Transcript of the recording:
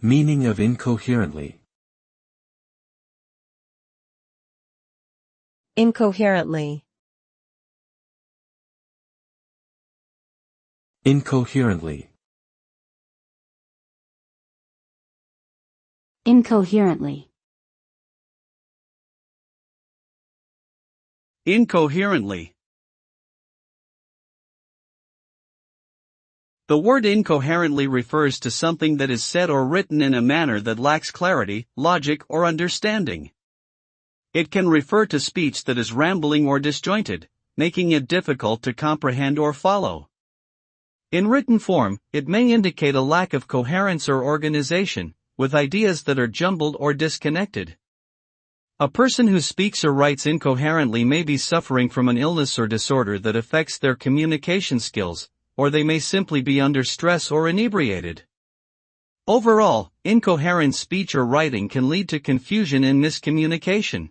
Meaning of incoherently. Incoherently. Incoherently. Incoherently. Incoherently. The word incoherently refers to something that is said or written in a manner that lacks clarity, logic, or understanding. It can refer to speech that is rambling or disjointed, making it difficult to comprehend or follow. In written form, it may indicate a lack of coherence or organization, with ideas that are jumbled or disconnected. A person who speaks or writes incoherently may be suffering from an illness or disorder that affects their communication skills, or they may simply be under stress or inebriated. Overall, incoherent speech or writing can lead to confusion and miscommunication.